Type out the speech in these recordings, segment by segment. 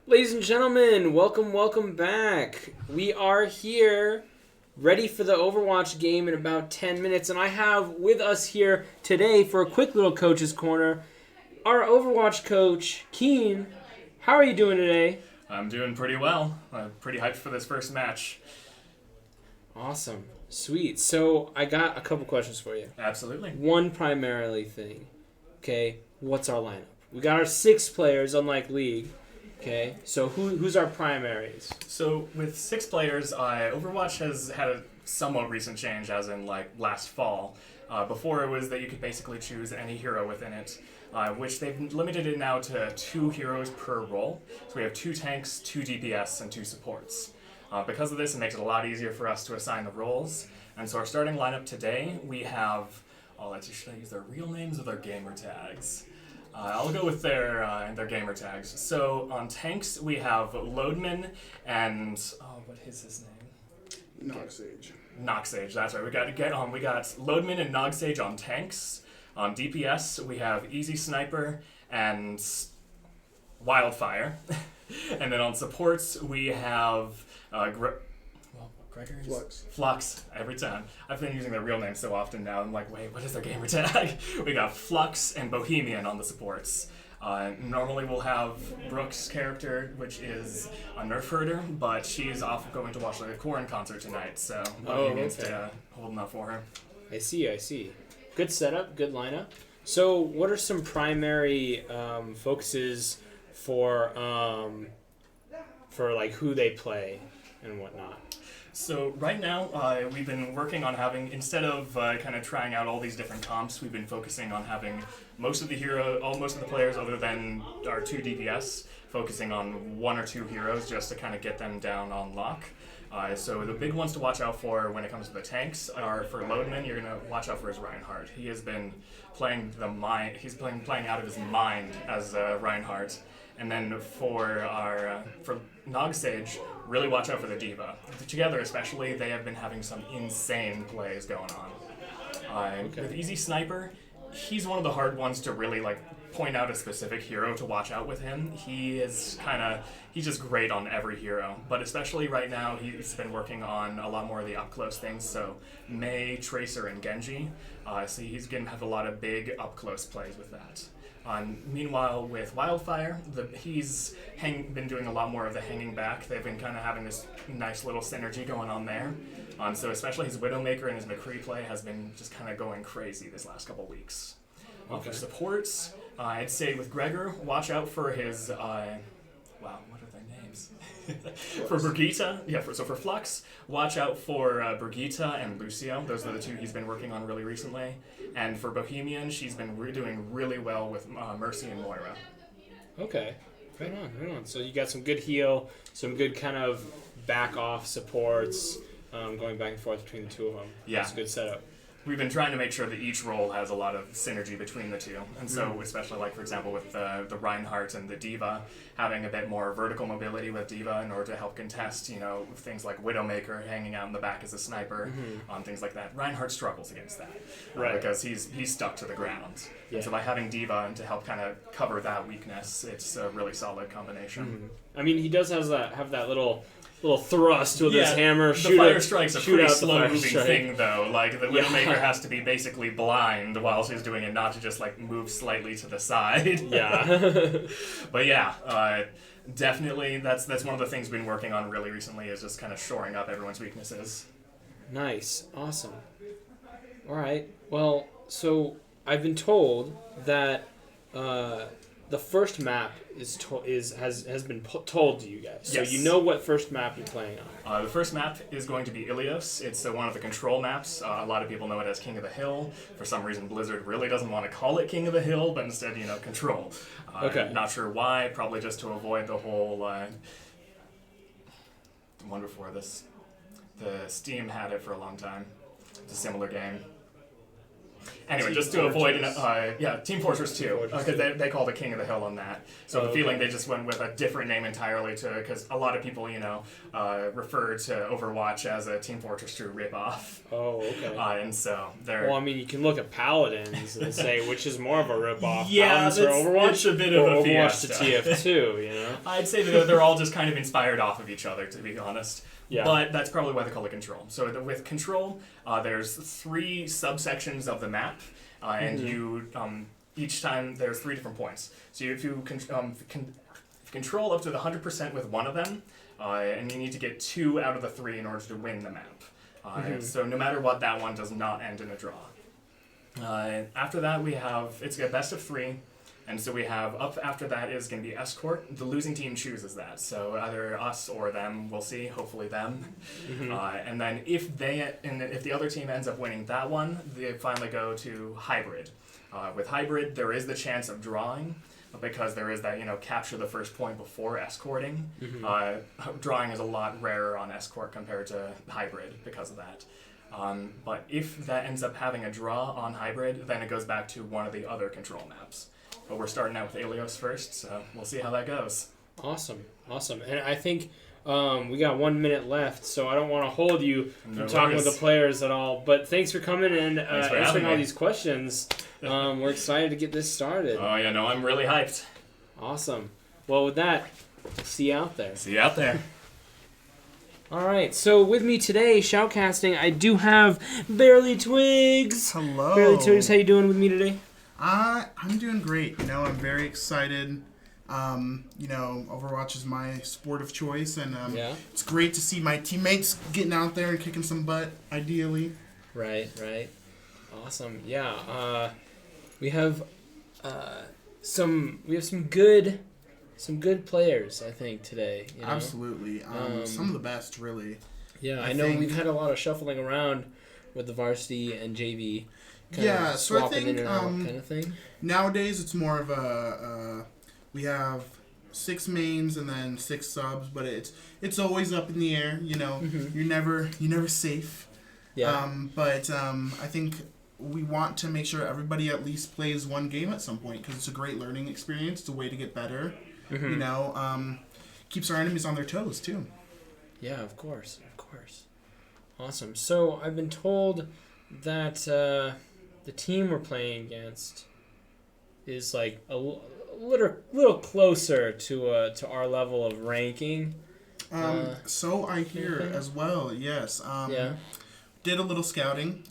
Ladies and gentlemen, welcome back. We are here, ready for the Overwatch game in about 10 minutes, and I have with us here today for a quick little coach's corner, our Overwatch coach, Keen. How are you doing today? I'm doing pretty well. I'm pretty hyped for this first match. Awesome. Sweet. So I got a couple questions for you. Absolutely. One primarily thing. Okay, what's our lineup? We got our 6 players, unlike League. Okay, so who's our primaries? So with 6 players, Overwatch has had a somewhat recent change, as in like last fall. Before it was that you could basically choose any hero within it, which they've limited it now to 2 heroes per role. So we have 2 tanks, 2 DPS, and 2 supports. Because of this, it makes it a lot easier for us to assign the roles. And so our starting lineup today, we have, should I use their real names or their gamer tags? I'll go with their gamer tags. So on tanks, we have Loadman and what is his name? Noxage. That's right. We got Loadman and Noxage on tanks. On DPS, we have Easy Sniper and Wildfire. And then on supports, we have Gregor's? Flux, every time. I've been using their real names so often now, I'm like, wait, what is their gamer tag? We got Flux and Bohemian on the supports. Normally we'll have Brooke's character, which is a nerf herder, but she's off going to watch the Corrin concert tonight, so Bohemian's holding up for her. I see. Good setup, good lineup. So what are some primary focuses for like who they play and whatnot? So right now, we've been working on having, instead of kind of trying out all these different comps, we've been focusing on having most of the players other than our 2 DPS, focusing on 1 or 2 heroes just to kind of get them down on lock. So the big ones to watch out for when it comes to the tanks are for Loadman, you're going to watch out for his Reinhardt. He has been playing playing out of his mind as Reinhardt. And then for Nogsage, really watch out for the D.Va. Together especially, they have been having some insane plays going on. With Easy Sniper, he's one of the hard ones to really point out a specific hero to watch out with him. He's just great on every hero, but especially right now he's been working on a lot more of the up close things, so Mei, Tracer, and Genji. So he's going to have a lot of big up close plays with that. Meanwhile, with Wildfire, he's been doing a lot more of the hanging back. They've been kind of having this nice little synergy going on there. So especially his Widowmaker and his McCree play has been just kind of going crazy this last couple weeks. For supports, I'd say with Gregor, watch out for his... what are their names? For Brigitte, for Flux, watch out for Brigitte and Lucio. Those are the 2 he's been working on really recently. And for Bohemian, she's been doing really well with Mercy and Moira. Okay, right on. So you got some good heal, some good kind of back off supports, going back and forth between the 2 of them. Yeah. That's a good setup. We've been trying to make sure that each role has a lot of synergy between the 2. And so, especially for example, with the Reinhardt and the D.Va, having a bit more vertical mobility with D.Va in order to help contest, things like Widowmaker hanging out in the back as a sniper, things like that. Reinhardt struggles against that, because he's stuck to the ground. Yeah. And so by having D.Va to help kind of cover that weakness, it's a really solid combination. I mean, he does have that little thrust with his hammer. The fire strike's a pretty slow-moving thing, though. The Widowmaker has to be basically blind while she's doing it, not to just move slightly to the side. Yeah. But definitely that's one of the things we've been working on really recently, is just kind of shoring up everyone's weaknesses. Nice, awesome. All right. Well, so I've been told that the first map has been told to you guys, so yes. You know what first map you're playing on. The first map is going to be Ilios. It's one of the control maps. A lot of people know it as King of the Hill. For some reason, Blizzard really doesn't want to call it King of the Hill, but instead, Control. Okay. Not sure why. Probably just to avoid the whole one before this. The Steam had it for a long time. It's a similar game. Anyway, Team just to avoid, Fortress. Team Fortress 2, Fortress because 2. they call the King of the Hill on that. So the Okay. feeling they just went with a different name entirely because a lot of people, refer to Overwatch as a Team Fortress 2 ripoff. Oh, okay. And so they're... Well, I mean, you can look at Paladins and say which is more of a ripoff. Yeah, Paladins or Overwatch, it's a bit of or a Overwatch fiesta. to TF2, you know? I'd say that they're all just kind of inspired off of each other, to be honest. Yeah. But that's probably why they call it Control. So with Control, there's 3 subsections of the map, and you each time there's 3 different points. So if you control up to the 100% with one of them, and you need to get 2 out of the 3 in order to win the map. So no matter what, that one does not end in a draw. After that, it's a best of 3. And so we have up after that is going to be escort. The losing team chooses that, so either us or them. We'll see. Hopefully them. And then if the other team ends up winning that one, they finally go to hybrid. With hybrid, there is the chance of drawing because there is that capture the first point before escorting. Drawing is a lot rarer on escort compared to hybrid because of that. But if that ends up having a draw on hybrid, then it goes back to one of the other control maps. But we're starting out with Alios first, so we'll see how that goes. Awesome. And I think we got 1 minute left, so I don't want to hold you from talking with the players at all. But thanks for coming and answering all these questions. We're excited to get this started. Oh, yeah, no, I'm really hyped. Awesome. Well, with that, see you out there. See you out there. All right, so with me today, shoutcasting, I do have Barely Twigs. Hello. Barely Twigs, how you doing with me today? I'm doing great. I'm very excited. Overwatch is my sport of choice, and it's great to see my teammates getting out there and kicking some butt, ideally. Right. Awesome. Yeah. We have some good players, I think, today. Absolutely. Some of the best, really. Yeah, I know we've had a lot of shuffling around with the varsity and JV. So I think in and out kind of thing. Nowadays it's more of we have 6 mains and then 6 subs, but it's always up in the air. You're never safe. Yeah. But I think we want to make sure everybody at least plays one game at some point because it's a great learning experience. It's a way to get better. Keeps our enemies on their toes too. Yeah, of course. Awesome. So I've been told that the team we're playing against is like a little closer to our level of ranking. So I hear as well. Yes. Did a little scouting.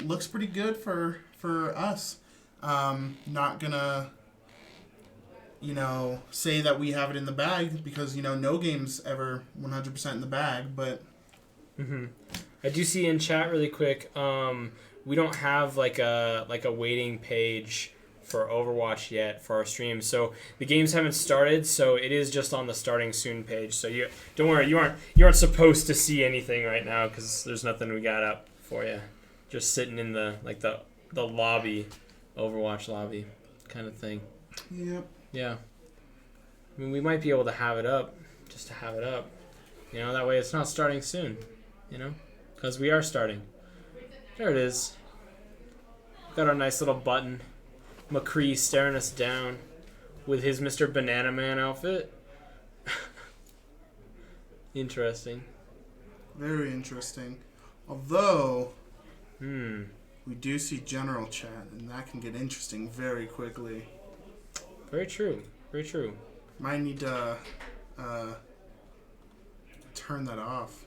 Looks pretty good for us. Not gonna say that we have it in the bag because no game's ever 100% in the bag, but I do see in chat really quick. We don't have like a waiting page for Overwatch yet for our stream, so the games haven't started. So it is just on the starting soon page. So don't worry, you aren't supposed to see anything right now because there's nothing we got up for you. Just sitting in the lobby, Overwatch lobby, kind of thing. Yep. Yeah. I mean, we might be able to have it up, just to have it up. That way it's not starting soon. Because we are starting. There it is. Got our nice little button. McCree staring us down with his Mr. Banana Man outfit. Interesting. Very interesting. Although, we do see general chat, and that can get interesting very quickly. Very true. Might need to turn that off.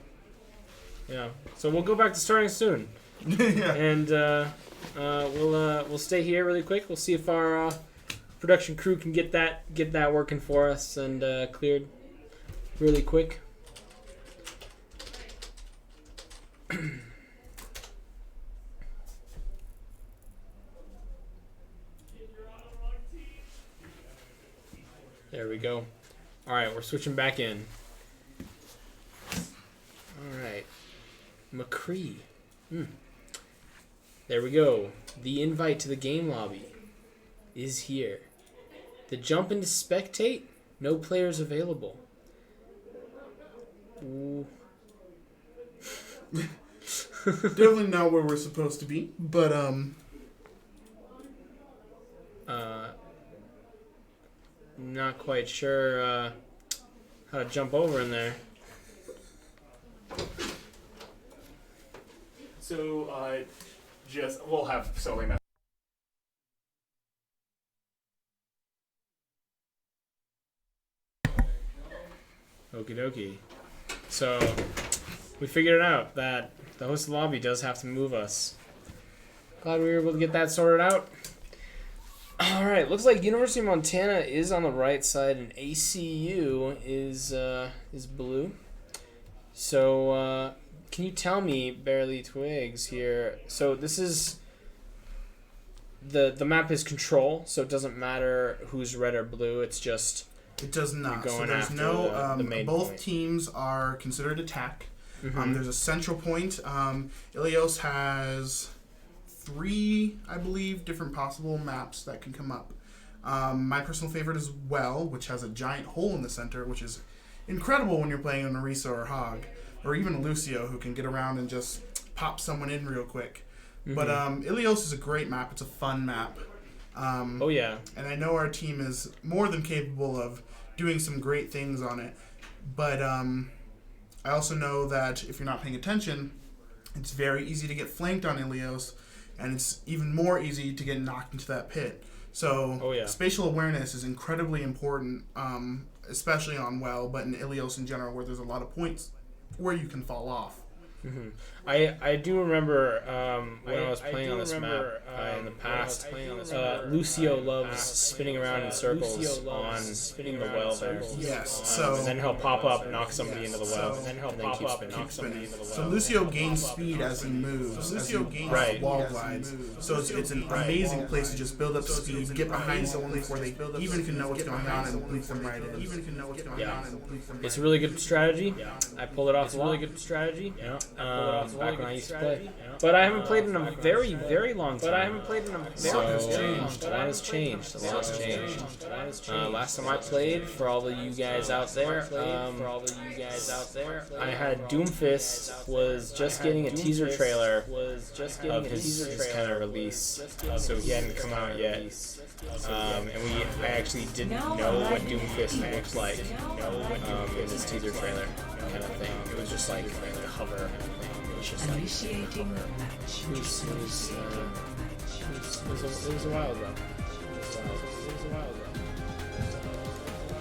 Yeah. So we'll go back to starting soon. Yeah. And we'll stay here really quick. We'll see if our production crew can get that working for us and cleared really quick. There we go. All right, we're switching back in. All right. McCree. There we go. The invite to the game lobby is here. The jump into spectate, no players available. Ooh. Definitely not where we're supposed to be, but Not quite sure how to jump over in there. So, we'll have Sully mess. Okie dokie. So, we figured it out that the host lobby does have to move us. Glad we were able to get that sorted out. Alright, looks like University of Montana is on the right side and ACU is blue. So, can you tell me, Barely Twigs here, so this is, the map is control, so it doesn't matter who's red or blue, it's just... It does not. So going there's after no. the main both point. teams are considered attack. Mhm. There's a central point. Ilios has 3, I believe, different possible maps that can come up. My personal favorite is Well, which has a giant hole in the center, which is incredible when you're playing an Orisa or Hog, or even Lucio, who can get around and just pop someone in real quick. Mhm. But Ilios is a great map. It's a fun map. Oh yeah. And I know our team is more than capable of doing some great things on it. But I also know that if you're not paying attention, it's very easy to get flanked on Ilios, and it's even more easy to get knocked into that pit. So Oh, yeah. spatial awareness is incredibly important, especially on Well, but in Ilios in general, where there's a lot of points where you can fall off. Mm-hmm. I do remember when I was playing on this map in the past, Lucio loves spinning around in circles on the well there. Yes, so and then he'll pop up, knock somebody into the well, and then keep spinning. keep spinning. So Lucio gains speed as he moves, as he Right. wall glides. So it's an amazing place to just build up speed, get behind someone before they even can know what's going on, and loop them right in. Yeah. It's a really good strategy. I pulled it off a lot. Yeah. Back when I used to play. But I haven't played in a very, very long time. So, a lot has changed. Last time I played, for all of you guys out there, I had Doomfist was just getting a teaser trailer of his kind of release. So he hadn't come out yet. And I actually didn't know what Doomfist looked like in this teaser trailer kind of thing. It was just like a hover. It was just like Initiating match. it was a while ago.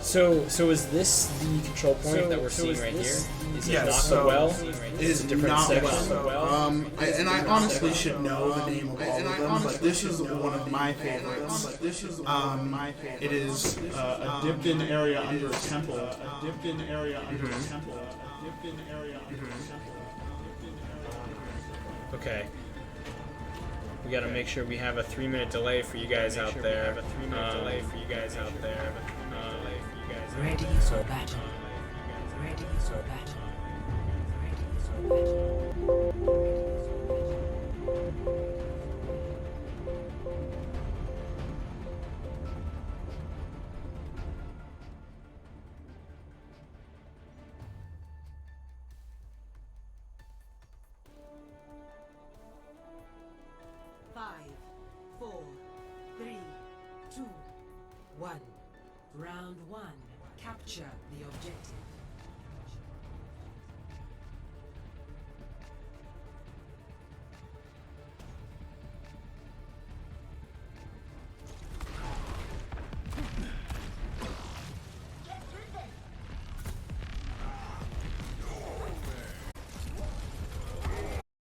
So is this the control point that we're seeing right here? Is it Yes, not so the well? It is a different not section? Well. I honestly should know the name of all of them, but this is one of my favorites. It is a dipped-in area under a temple. Okay. We gotta make sure we have a 3-minute delay for you guys out there. Ready for battle. Ready for battle. Ready for battle.